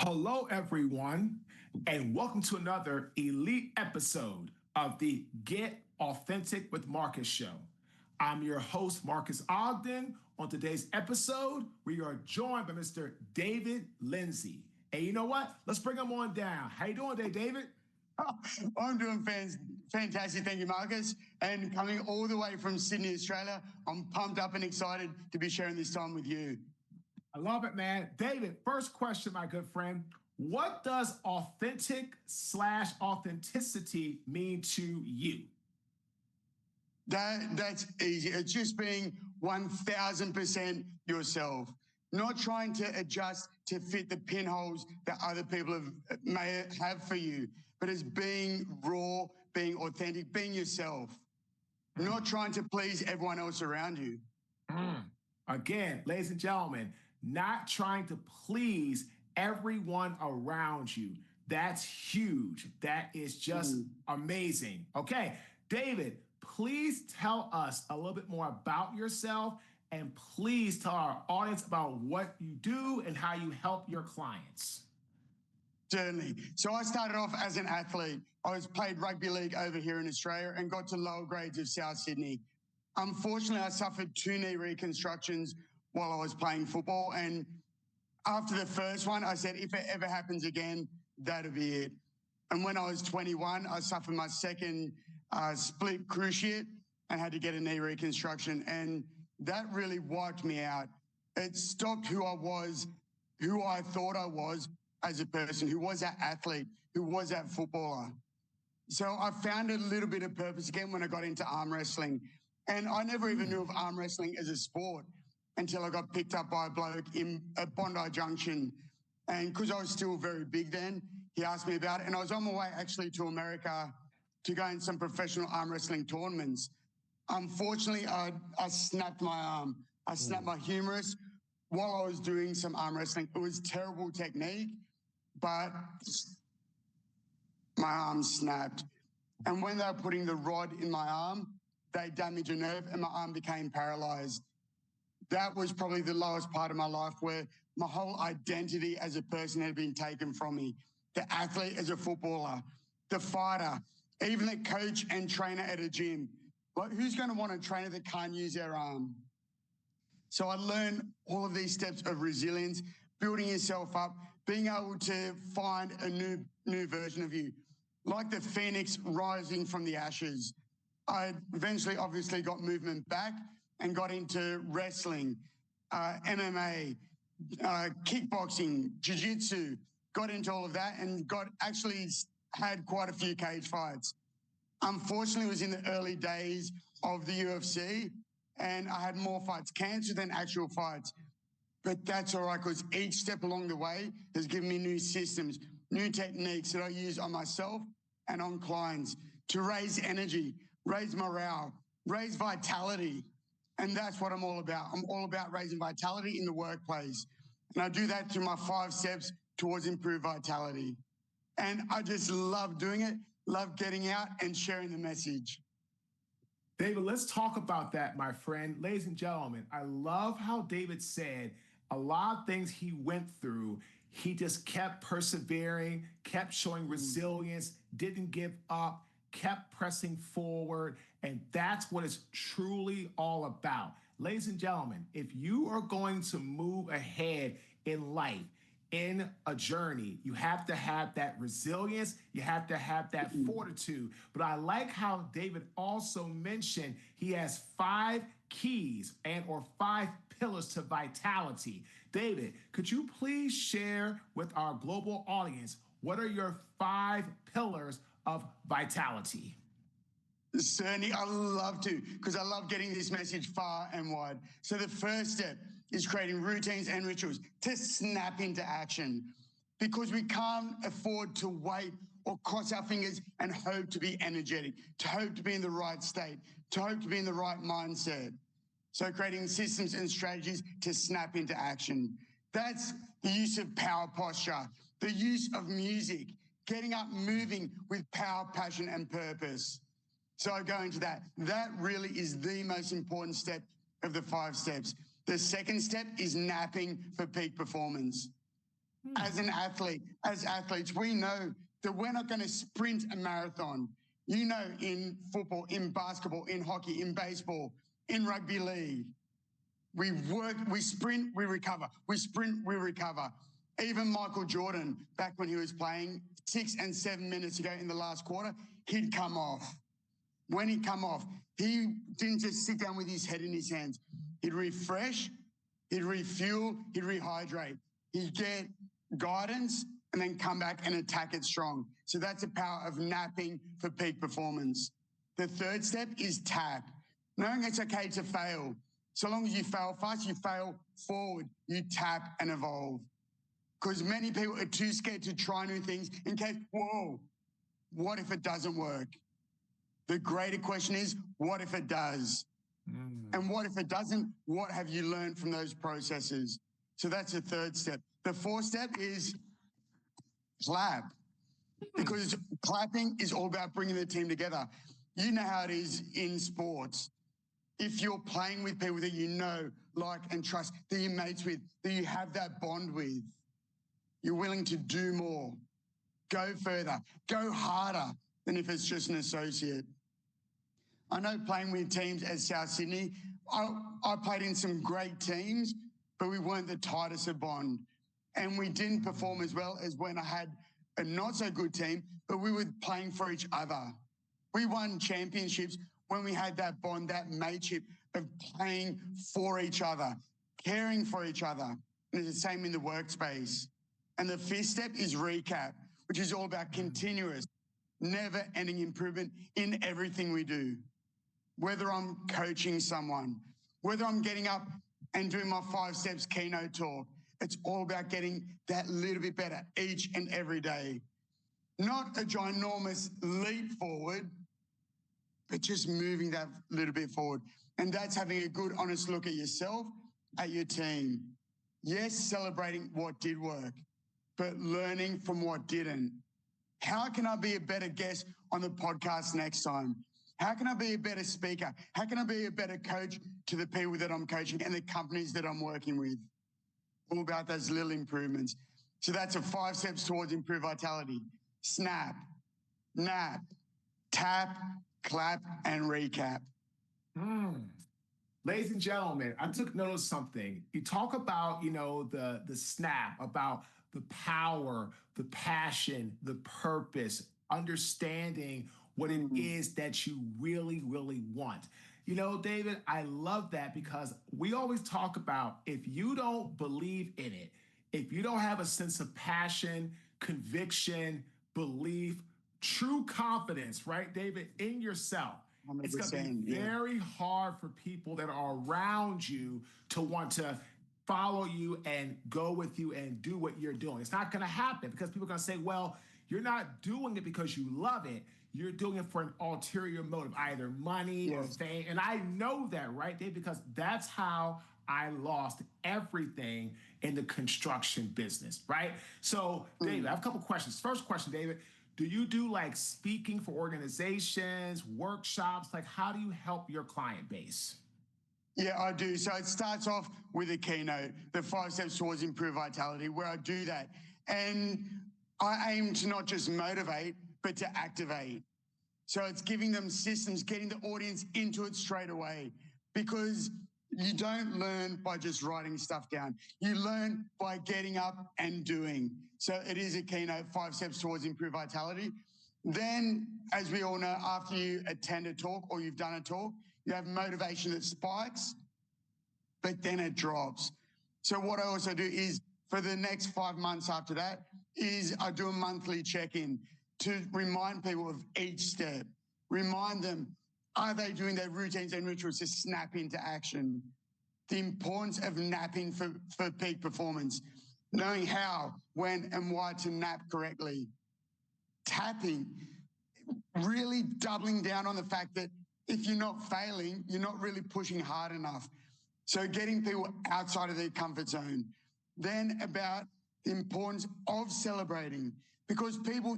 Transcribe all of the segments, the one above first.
Hello, everyone, and welcome to another elite episode of the Get Authentic with Marques show. I'm your host, Marques Ogden. On today's episode, we are joined by Mr. David Lindsay. And you know what? Let's bring him on down. How you doing today, David? I'm doing fantastic. Thank you, Marques. And coming all the way from Sydney, Australia, I'm pumped up and excited to be sharing this time with you. I love it, man. David, first question, my good friend. What does authentic/authenticity mean to you? That's easy. It's just being 1000% yourself, not trying to adjust to fit the pinholes that other people may have for you, but it's being raw, being authentic, being yourself, not trying to please everyone else around you. Again, ladies and gentlemen, not trying to please everyone around you. That's huge. That is just amazing. Okay, David, please tell us a little bit more about yourself, and please tell our audience about what you do and how you help your clients. Certainly. So I started off as an athlete. I played rugby league over here in Australia and got to lower grades of South Sydney. Unfortunately, I suffered 2 knee reconstructions while I was playing football. And after the first one, I said, if it ever happens again, that'll be it. And when I was 21, I suffered my second split cruciate and had to get a knee reconstruction. And that really wiped me out. It stopped who I was, who I thought I was as a person, who was that athlete, who was that footballer. So I found a little bit of purpose again when I got into arm wrestling. And I never even knew of arm wrestling as a sport until I got picked up by a bloke at Bondi Junction. And because I was still very big then, he asked me about it. And I was on my way actually to America to go in some professional arm wrestling tournaments. Unfortunately, I snapped my arm. I snapped my humerus while I was doing some arm wrestling. It was terrible technique, but my arm snapped. And when they were putting the rod in my arm, they damaged a nerve and my arm became paralyzed. That was probably the lowest part of my life where my whole identity as a person had been taken from me. The athlete as a footballer, the fighter, even the coach and trainer at a gym. Like, who's going to want a trainer that can't use their arm? So I learned all of these steps of resilience, building yourself up, being able to find a new version of you. Like the phoenix rising from the ashes. I eventually obviously got movement back and got into wrestling, MMA, kickboxing, jiu-jitsu, got into all of that and had quite a few cage fights. Unfortunately, it was in the early days of the UFC and I had more fights canceled than actual fights. But that's all right, because each step along the way has given me new systems, new techniques that I use on myself and on clients to raise energy, raise morale, raise vitality. And that's what I'm all about. I'm all about raising vitality in the workplace. And I do that through my 5 steps towards improved vitality. And I just love doing it, love getting out and sharing the message. David, let's talk about that, my friend. Ladies and gentlemen, I love how David said a lot of things he went through. He just kept persevering, kept showing resilience, didn't give up, kept pressing forward, and that's what it's truly all about. Ladies and gentlemen, if you are going to move ahead in life, in a journey, you have to have that resilience, you have to have that fortitude. But I like how David also mentioned he has 5 keys or 5 pillars to vitality. David, could you please share with our global audience, what are your 5 pillars of vitality? Certainly, I love to, because I love getting this message far and wide. So the first step is creating routines and rituals to snap into action, because we can't afford to wait or cross our fingers and hope to be energetic, to hope to be in the right state, to hope to be in the right mindset. So creating systems and strategies to snap into action. That's the use of power posture, the use of music, getting up, moving with power, passion, and purpose. So I go into that. That really is the most important step of the 5 steps. The second step is napping for peak performance. As an athlete, as athletes, we know that we're not going to sprint a marathon. You know, in football, in basketball, in hockey, in baseball, in rugby league, we work, we sprint, we recover. We sprint, we recover. Even Michael Jordan, back when he was playing 6 and 7 minutes ago in the last quarter, he'd come off. When he'd come off, he didn't just sit down with his head in his hands. He'd refresh, he'd refuel, he'd rehydrate. He'd get guidance and then come back and attack it strong. So that's the power of napping for peak performance. The third step is tap. Knowing it's okay to fail. So long as you fail fast, you fail forward, you tap and evolve. Because many people are too scared to try new things in case, whoa, what if it doesn't work? The greater question is, what if it does? And what if it doesn't? What have you learned from those processes? So that's the third step. The fourth step is clap. Because clapping is all about bringing the team together. You know how it is in sports. If you're playing with people that you know, like, and trust, that you're mates with, that you have that bond with, you're willing to do more, go further, go harder than if it's just an associate. I know playing with teams at South Sydney, I played in some great teams, but we weren't the tightest of bond. And we didn't perform as well as when I had a not so good team, but we were playing for each other. We won championships when we had that bond, that mateship of playing for each other, caring for each other. And it's the same in the workspace. And the fifth step is recap, which is all about continuous, never-ending improvement in everything we do. Whether I'm coaching someone, whether I'm getting up and doing my 5 steps keynote talk, it's all about getting that little bit better each and every day. Not a ginormous leap forward, but just moving that little bit forward. And that's having a good, honest look at yourself, at your team. Yes, celebrating what did work, but learning from what didn't. How can I be a better guest on the podcast next time? How can I be a better speaker? How can I be a better coach to the people that I'm coaching and the companies that I'm working with? All about those little improvements. So that's a 5 steps towards improved vitality. Snap, nap, tap, clap, and recap. Ladies and gentlemen, I took note of something. You talk about, the snap, about the power, the passion, the purpose, understanding what it is that you really, really want. David, I love that because we always talk about if you don't believe in it, if you don't have a sense of passion, conviction, belief, true confidence, right, David, in yourself, it's going to be very hard for people that are around you to want to follow you and go with you and do what you're doing. It's not going to happen because people are going to say, well, you're not doing it because you love it. You're doing it for an ulterior motive, either money or fame. And I know that, right, Dave? Because that's how I lost everything in the construction business, right? So, David, I have a couple questions. First question, David, do you do like speaking for organizations, workshops? Like, how do you help your client base? Yeah, I do. So it starts off with a keynote, the 5 steps towards improved vitality, where I do that. And I aim to not just motivate, but to activate. So it's giving them systems, getting the audience into it straight away, because you don't learn by just writing stuff down. You learn by getting up and doing. So it is a keynote, 5 steps towards improved vitality. Then, as we all know, after you attend a talk or you've done a talk, you have motivation that spikes, but then it drops. So what I also do is for the next 5 months after that is I do a monthly check-in to remind people of each step. Remind them, are they doing their routines and rituals to snap into action? The importance of napping for peak performance, knowing how, when, and why to nap correctly. Tapping, really doubling down on the fact that if you're not failing, you're not really pushing hard enough. So getting people outside of their comfort zone. Then about the importance of celebrating, because people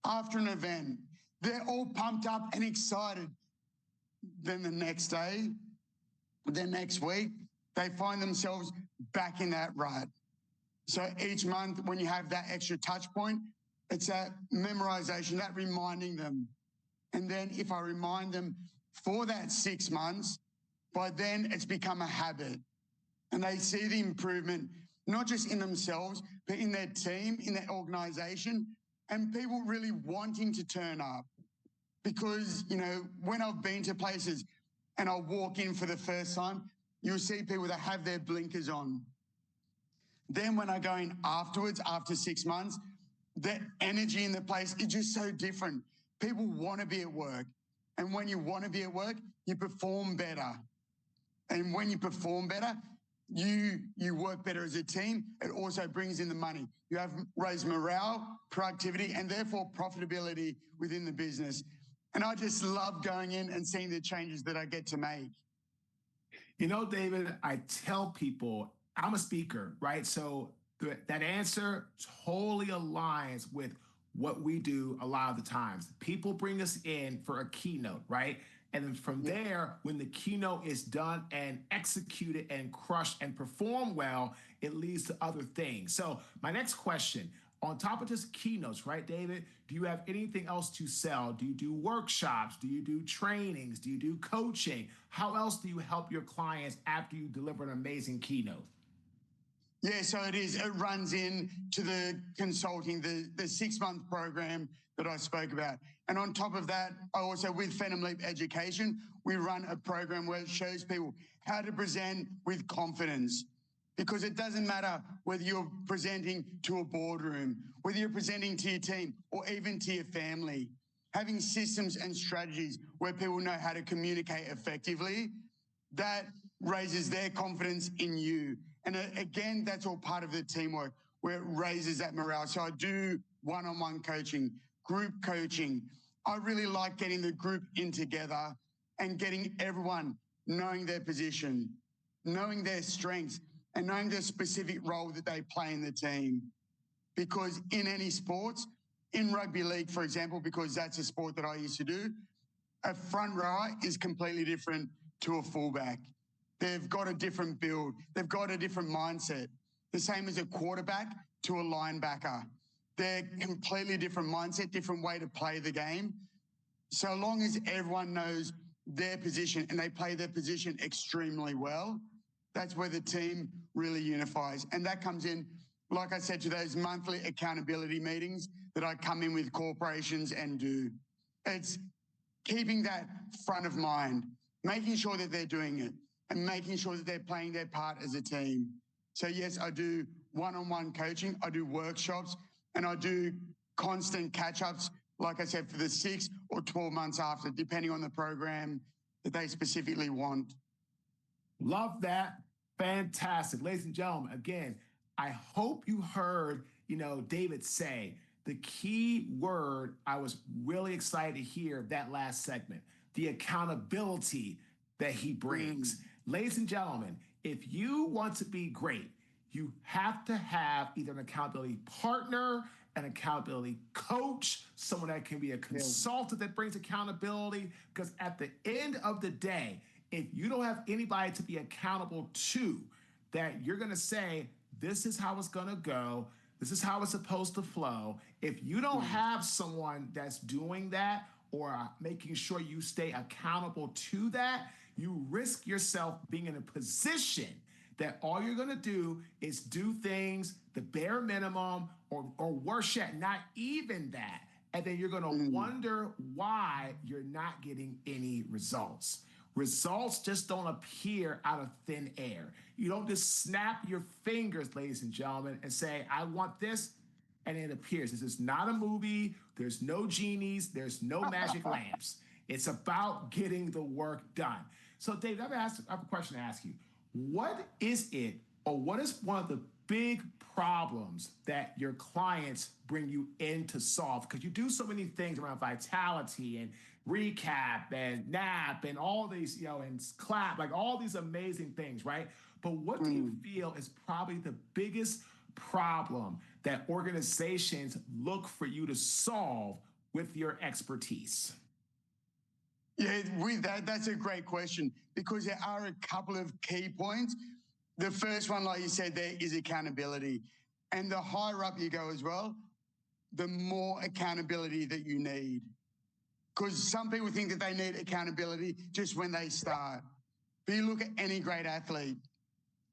after an event, they're all pumped up and excited. Then the next day, the next week, they find themselves back in that rut. So each month when you have that extra touch point, it's that memorization, that reminding them. And then if I remind them for that 6 months, by then it's become a habit. And they see the improvement, not just in themselves, but in their team, in their organization, and people really wanting to turn up. Because, when I've been to places and I walk in for the first time, you'll see people that have their blinkers on. Then when I go in afterwards, after 6 months, the energy in the place is just so different. People want to be at work. And when you want to be at work, you perform better. And when you perform better, you work better as a team. It also brings in the money. You have raised morale, productivity, and therefore profitability within the business. And I just love going in and seeing the changes that I get to make. David, I tell people I'm a speaker, right? So that answer totally aligns with what we do a lot of the times. People bring us in for a keynote, right? And then from there, when the keynote is done and executed and crushed and performed well, it leads to other things. So my next question, on top of just keynotes, right, David, do you have anything else to sell? Do you do workshops? Do you do trainings? Do you do coaching? How else do you help your clients after you deliver an amazing keynote? Yeah, so it is. It runs in to the consulting, the 6-month program that I spoke about. And on top of that, I also, with Phantom Leap Education, we run a program where it shows people how to present with confidence. Because it doesn't matter whether you're presenting to a boardroom, whether you're presenting to your team, or even to your family. Having systems and strategies where people know how to communicate effectively, that raises their confidence in you. And again, that's all part of the teamwork where it raises that morale. So I do one-on-one coaching, group coaching. I really like getting the group in together and getting everyone knowing their position, knowing their strengths, and knowing the specific role that they play in the team. Because in any sports, in rugby league, for example, because that's a sport that I used to do, a front rower is completely different to a fullback. They've got a different build. They've got a different mindset. The same as a quarterback to a linebacker. They're completely different mindset, different way to play the game. So long as everyone knows their position and they play their position extremely well, that's where the team really unifies. And that comes in, like I said, to those monthly accountability meetings that I come in with corporations and do. It's keeping that front of mind, making sure that they're doing it, and making sure that they're playing their part as a team. So yes, I do one-on-one coaching, I do workshops, and I do constant catch-ups, like I said, for the 6 or 12 months after, depending on the program that they specifically want. Love that. Fantastic. Ladies and gentlemen, again, I hope you heard, David say the key word. I was really excited to hear that last segment, the accountability that he brings. Ladies and gentlemen, if you want to be great, you have to have either an accountability partner, an accountability coach, someone that can be a consultant that brings accountability. Because at the end of the day, if you don't have anybody to be accountable to, that you're going to say, this is how it's going to go, this is how it's supposed to flow. If you don't have someone that's doing that or making sure you stay accountable to that, you risk yourself being in a position that all you're going to do is do things the bare minimum or worse yet, not even that. And then you're going to wonder why you're not getting any results. Results just don't appear out of thin air. You don't just snap your fingers, ladies and gentlemen, and say, I want this, and it appears. This is not a movie. There's no genies. There's no magic lamps. It's about getting the work done. So, Dave, I have a question to ask you. What is it, or what is one of the big problems that your clients bring you in to solve? Because you do so many things around vitality and recap and nap and all these, and clap, like all these amazing things, right? But what do you feel is probably the biggest problem that organizations look for you to solve with your expertise? Yeah, with that's a great question, because there are a couple of key points. The first one, like you said, there is accountability. And the higher up you go as well, the more accountability that you need. Because some people think that they need accountability just when they start. But you look at any great athlete,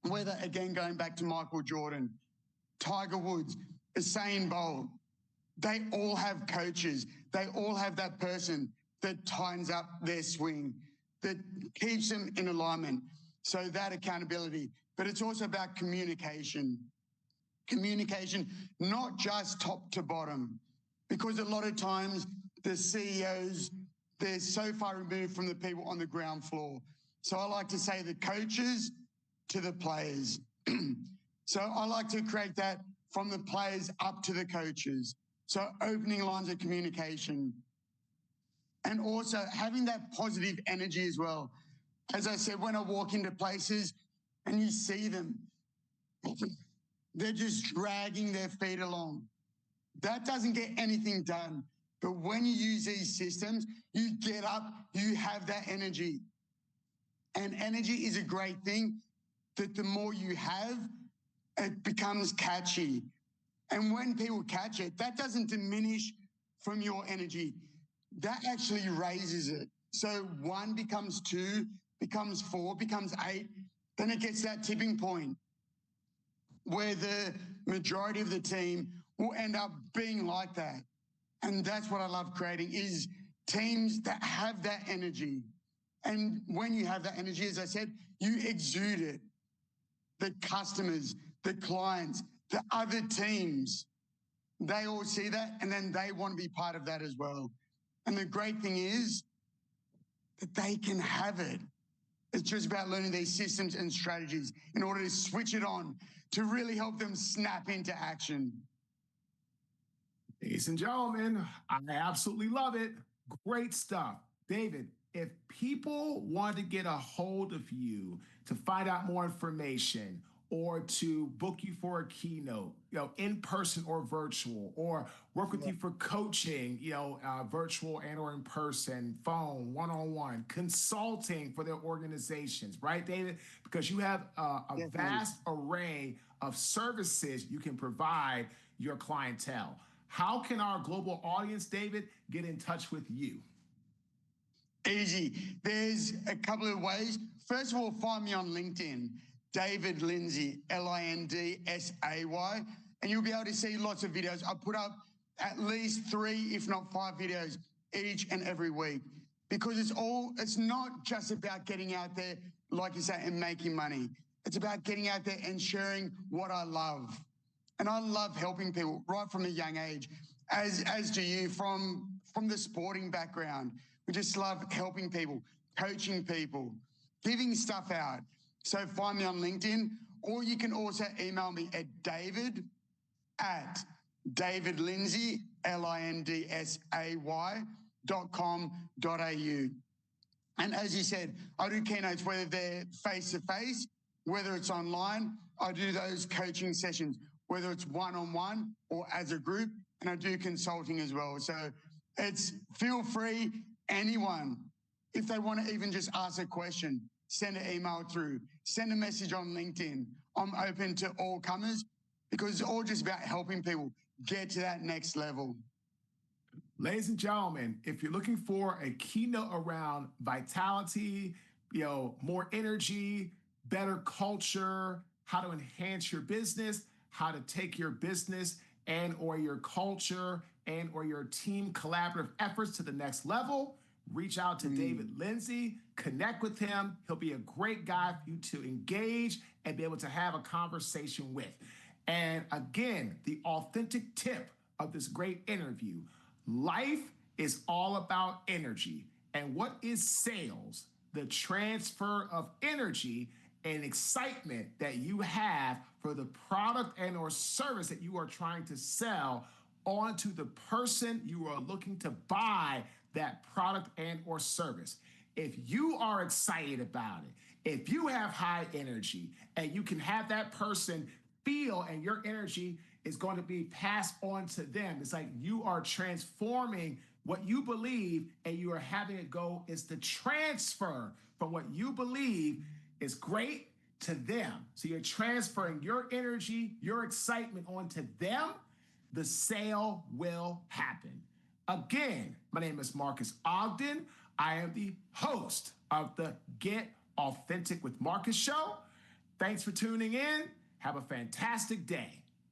whether, again, going back to Michael Jordan, Tiger Woods, Usain Bolt, they all have coaches. They all have that person that tightens up their swing, that keeps them in alignment. So that accountability. But it's also about communication. Communication, not just top to bottom, because a lot of times the CEOs, they're so far removed from the people on the ground floor. So I like to say the coaches to the players. So I like to create that from the players up to the coaches. So opening lines of communication. And also having that positive energy as well. As I said, when I walk into places and you see them, they're just dragging their feet along. That doesn't get anything done. But when you use these systems, you get up, you have that energy. And energy is a great thing that the more you have, it becomes catchy. And when people catch it, that doesn't diminish from your energy. That actually raises it. So 1 becomes 2, becomes 4, becomes 8. Then it gets that tipping point where the majority of the team will end up being like that. And that's what I love creating, is teams that have that energy. And when you have that energy, as I said, you exude it. The customers, the clients, the other teams, they all see that, and then they want to be part of that as well. And the great thing is that they can have it. It's just about learning these systems and strategies in order to switch it on, to really help them snap into action. Ladies and gentlemen, I absolutely love it. Great stuff. David, if people want to get a hold of you to find out more information or to book you for a keynote, in person or virtual, or work with you for coaching, virtual and or in person, phone, one-on-one, consulting for their organizations, right, David? Because you have a vast array of services you can provide your clientele. How can our global audience, David, get in touch with you? Easy. There's a couple of ways. First of all, find me on LinkedIn, David Lindsay, Lindsay, and you'll be able to see lots of videos. I put up at least 3, if not 5 videos each and every week, because it's not just about getting out there, like you say, and making money. It's about getting out there and sharing what I love. And I love helping people right from a young age, as do you, from the sporting background. We just love helping people, coaching people, giving stuff out. So find me on LinkedIn, or you can also email me at david@davidlindsay.com.au. And as you said, I do keynotes, whether they're face-to-face, whether it's online. I do those coaching sessions, whether it's one-on-one or as a group, and I do consulting as well. So feel free, anyone, if they want to even just ask a question, send an email through, send a message on LinkedIn. I'm open to all comers, because it's all just about helping people get to that next level. Ladies and gentlemen, if you're looking for a keynote around vitality, more energy, better culture, how to enhance your business, how to take your business and or your culture and or your team collaborative efforts to the next level, reach out to David Lindsay, connect with him. He'll be a great guy for you to engage and be able to have a conversation with. And again, the authentic tip of this great interview: life is all about energy. And what is sales? The transfer of energy and excitement that you have for the product and or service that you are trying to sell onto the person you are looking to buy that product and or service. If you are excited about it, if you have high energy and you can have that person feel, and your energy is going to be passed on to them, it's like you are transforming what you believe, and you are having it go is the transfer from what you believe is great to them. So you're transferring your energy, your excitement onto them. The sale will happen. Again, my name is Marques Ogden. I am the host of the Get Authentic with Marques show. Thanks for tuning in. Have a fantastic day.